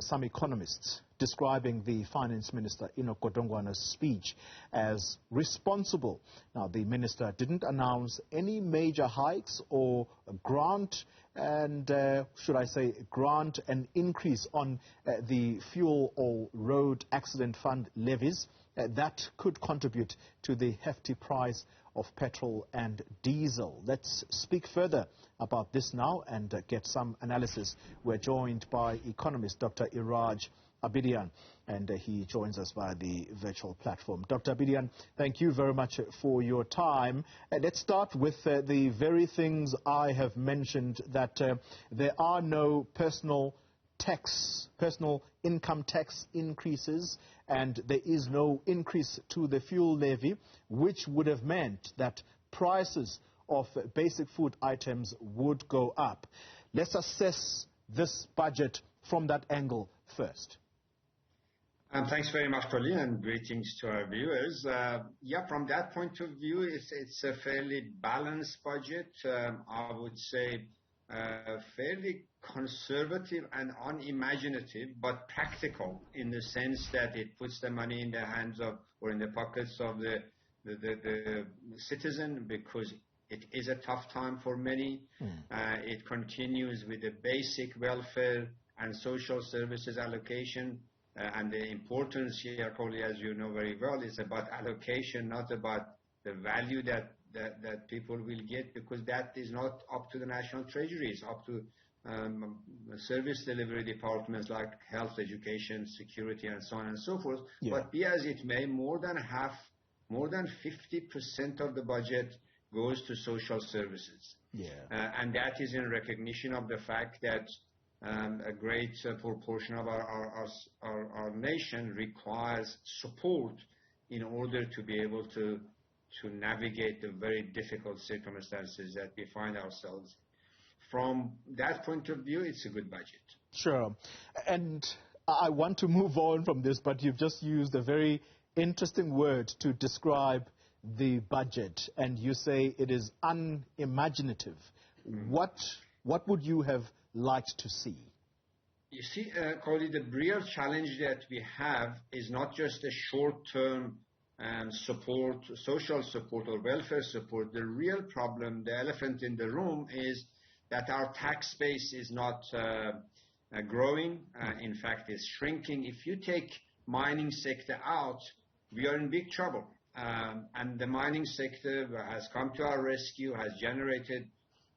some economists describing the Finance Minister Enoch Godongwana's speech as responsible. Now, the minister didn't announce any major hikes or grant an increase on the fuel or road accident fund levies that could contribute to the hefty price of petrol and diesel. Let's speak further about this now and get some analysis. We're joined by Economist Dr Iraj Abedian, and he joins us via the virtual platform. Dr. Abedian, thank you very much for your time. Let's start with the very things I have mentioned, that there are no personal income tax increases, and there is no increase to the fuel levy, which would have meant that prices of basic food items would go up. Let's assess this budget from that angle first. Thanks very much, Colleen, and greetings to our viewers. From that point of view, it's a fairly balanced budget. I would say fairly conservative and unimaginative, but practical in the sense that it puts the money in the hands of, or in the pockets of the citizen, because it is a tough time for many. It continues with the basic welfare and social services allocation. And the importance here, probably as you know very well, is about allocation, not about the value that people will get, because that is not up to the National Treasury. It's up to service delivery departments like health, education, security, and so on and so forth. Yeah. But be as it may, more than 50% of the budget goes to social services. Yeah. And that is in recognition of the fact that a great proportion of our nation requires support in order to be able to navigate the very difficult circumstances that we find ourselves. From that point of view, it's a good budget. Sure. And I want to move on from this, but you've just used a very interesting word to describe the budget, and you say it is unimaginative. What would you have liked to see? You see, Cody, the real challenge that we have is not just a short-term support, social support or welfare support. The real problem, the elephant in the room, is that our tax base is not growing. In fact, it's shrinking. If you take mining sector out, we are in big trouble. And the mining sector has come to our rescue, has generated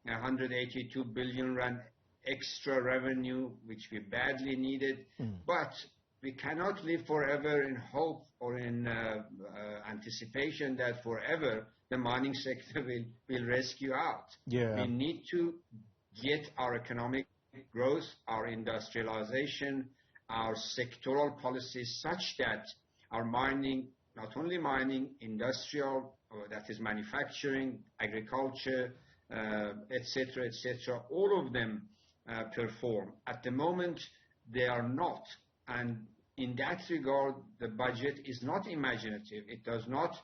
182 billion rand extra revenue, which we badly needed. But we cannot live forever in hope or in anticipation that forever the mining sector will rescue out. Yeah. We need to get our economic growth, our industrialization, our sectoral policies such that our mining, not only mining, industrial, that is manufacturing, agriculture, etc., all of them perform. At the moment, they are not. And in that regard, the budget is not imaginative. It does not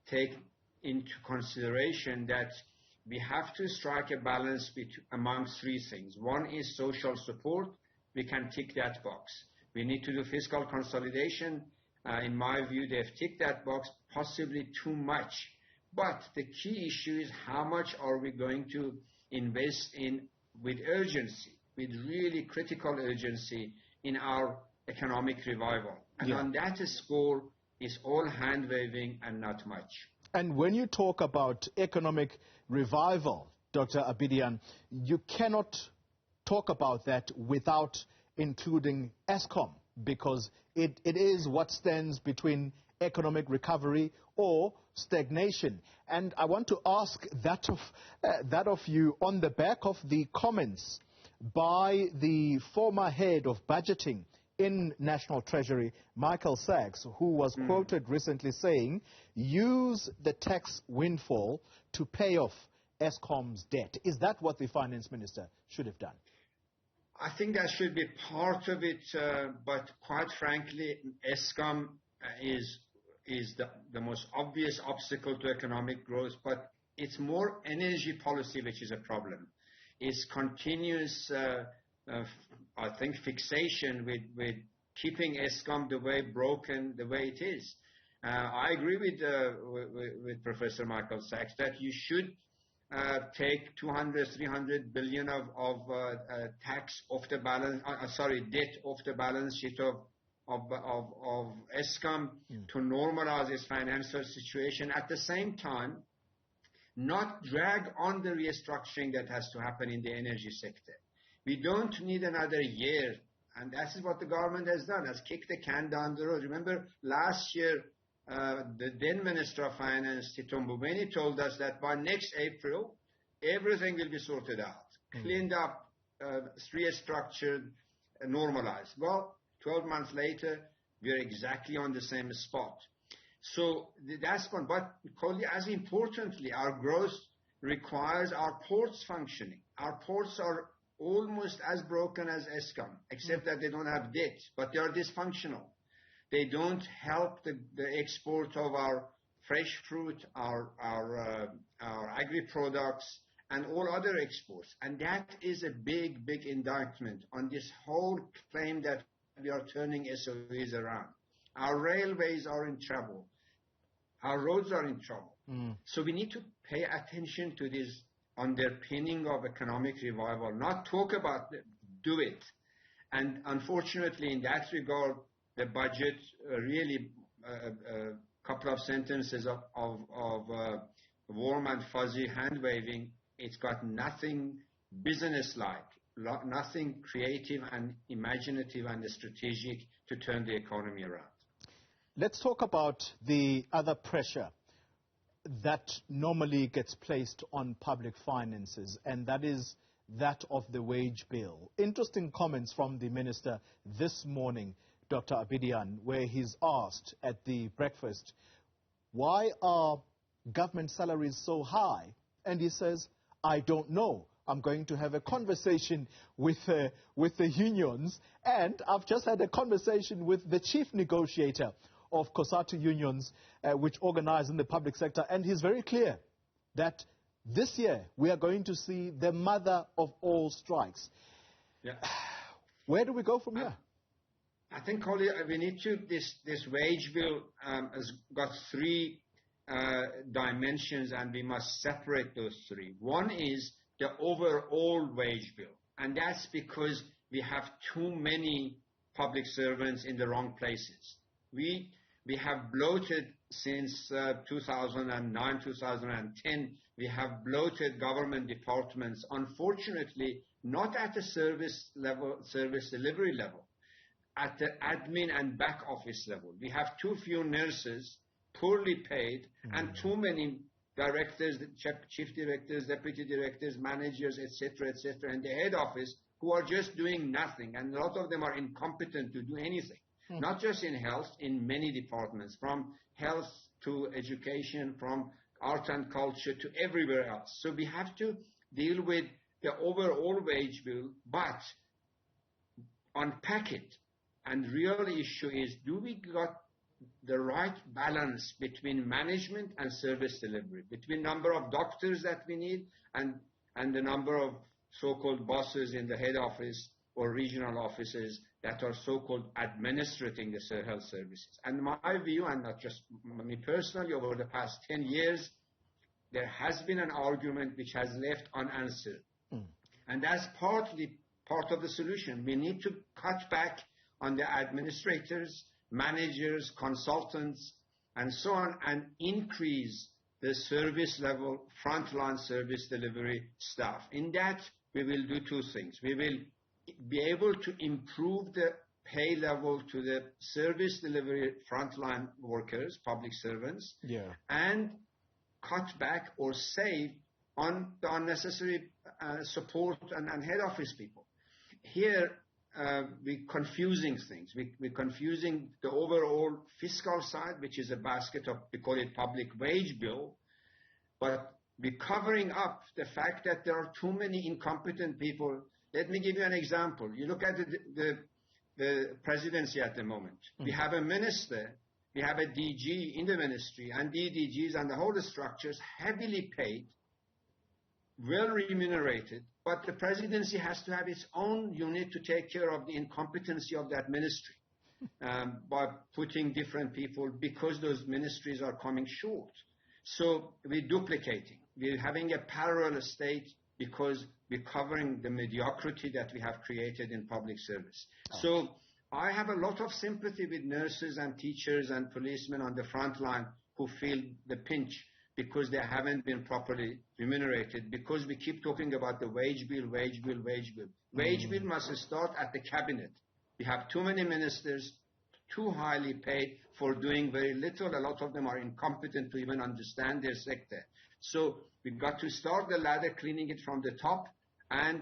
take into consideration that we have to strike a balance among three things. One is social support. We can tick that box. We need to do fiscal consolidation. In my view, they've ticked that box, possibly too much. But the key issue is how much are we going to invest in with urgency, with really critical urgency in our economic revival. And on that score, it's all hand-waving and not much. And when you talk about economic revival, Dr. Abedian, you cannot talk about that without including Eskom, because it is what stands between economic recovery or stagnation. And I want to ask that of you on the back of the comments by the former head of budgeting in National Treasury, Michael Sachs, who was quoted recently saying, use the tax windfall to pay off Eskom's debt. Is that what the finance minister should have done? I think that should be part of it, but quite frankly, Eskom is the most obvious obstacle to economic growth, but it's more energy policy which is a problem. It's continuous I think, fixation with keeping Eskom the way broken, the way it is. I agree with Professor Michael Sachs that you should take 200, 300 billion of tax off the balance, debt off the balance sheet of Eskom to normalize its financial situation. At the same time, not drag on the restructuring that has to happen in the energy sector. We don't need another year, and that is what the government has done, has kicked the can down the road. Remember last year, the then Minister of Finance, Tito Mboweni, told us that by next April, everything will be sorted out, cleaned up, restructured, normalized. Well, 12 months later, we are exactly on the same spot. So that's one. But as importantly, our growth requires our ports functioning. Our ports are almost as broken as Eskom, except that they don't have debt, but they are dysfunctional. They don't help the export of our fresh fruit, our agri-products, and all other exports. And that is a big, big indictment on this whole claim that we are turning SOEs around. Our railways are in trouble. Our roads are in trouble. So we need to pay attention to this underpinning of economic revival, not talk about it, do it. And unfortunately, in that regard, the budget really a couple of sentences of warm and fuzzy hand-waving. It's got nothing business-like, nothing creative and imaginative and strategic to turn the economy around. Let's talk about the other pressure that normally gets placed on public finances, and that is that of the wage bill. Interesting comments from the minister this morning, Dr. Abedian, where he's asked at the breakfast, why are government salaries so high? And he says, I don't know. I'm going to have a conversation with the unions, and I've just had a conversation with the chief negotiator of COSATU unions, which organize in the public sector, and he's very clear that this year we are going to see the mother of all strikes. Yeah. Where do we go from here? I think, Holly, we need to, this wage bill has got three dimensions, and we must separate those three. One is the overall wage bill, and that's because we have too many public servants in the wrong places. We have bloated since 2009, 2010. We have bloated government departments, unfortunately, not at the service level, service delivery level, at the admin and back office level. We have too few nurses, poorly paid, and too many directors, chief directors, deputy directors, managers, etc., in the head office who are just doing nothing, and a lot of them are incompetent to do anything. Not just in health, in many departments, from health to education, from art and culture to everywhere else. So we have to deal with the overall wage bill, but unpack it. And real issue is, do we got the right balance between management and service delivery, between number of doctors that we need and the number of so-called bosses in the head office or regional offices that are so-called administrating the health services. And my view, and not just me personally, over the past 10 years, there has been an argument which has left unanswered. And that's partly part of the solution. We need to cut back on the administrators, managers, consultants, and so on, and increase the service level, frontline service delivery staff. In that, we will do two things. We will be able to improve the pay level to the service delivery frontline workers, public servants, and cut back or save on the unnecessary support and head office people. Here, we're confusing things. We're confusing the overall fiscal side, which is a basket of, we call it public wage bill, but we're covering up the fact that there are too many incompetent people. Let me give you an example. You look at the presidency at the moment. We have a minister, we have a DG in the ministry, and DDGs and the whole structures heavily paid, well remunerated, but the presidency has to have its own unit to take care of the incompetency of that ministry by putting different people because those ministries are coming short. So we're duplicating. We're having a parallel state because we're covering the mediocrity that we have created in public service. So I have a lot of sympathy with nurses and teachers and policemen on the front line who feel the pinch because they haven't been properly remunerated, because we keep talking about the wage bill, wage bill, wage bill. Wage bill must start at the cabinet. We have too many ministers, too highly paid for doing very little. A lot of them are incompetent to even understand their sector. So we've got to start the ladder, cleaning it from the top and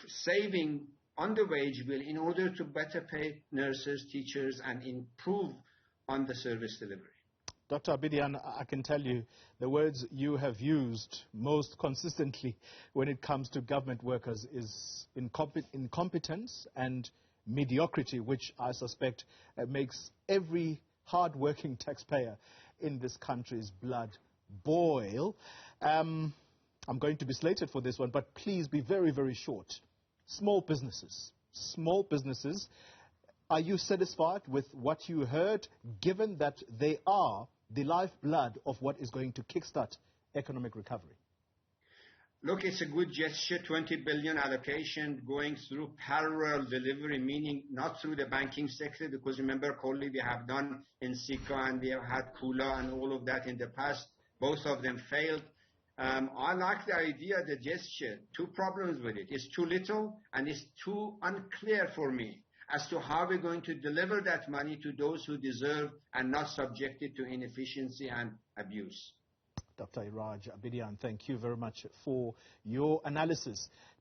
saving on the wage bill in order to better pay nurses, teachers, and improve on the service delivery. Dr. Abedian, I can tell you the words you have used most consistently when it comes to government workers is incompetence and mediocrity, which I suspect makes every hard-working taxpayer in this country's blood boil. I'm going to be slated for this one, but please be very, very short. Small businesses, are you satisfied with what you heard, given that they are the lifeblood of what is going to kickstart economic recovery? Look, it's a good gesture, 20 billion allocation going through parallel delivery, meaning not through the banking sector, because remember, Coley, we have done in Sika and we have had Kula and all of that in the past. Both of them failed. I like the idea, the gesture. Two problems with it. It's too little and it's too unclear for me as to how we're going to deliver that money to those who deserve and not subjected to inefficiency and abuse. Dr. Iraj Abedian, thank you very much for your analysis.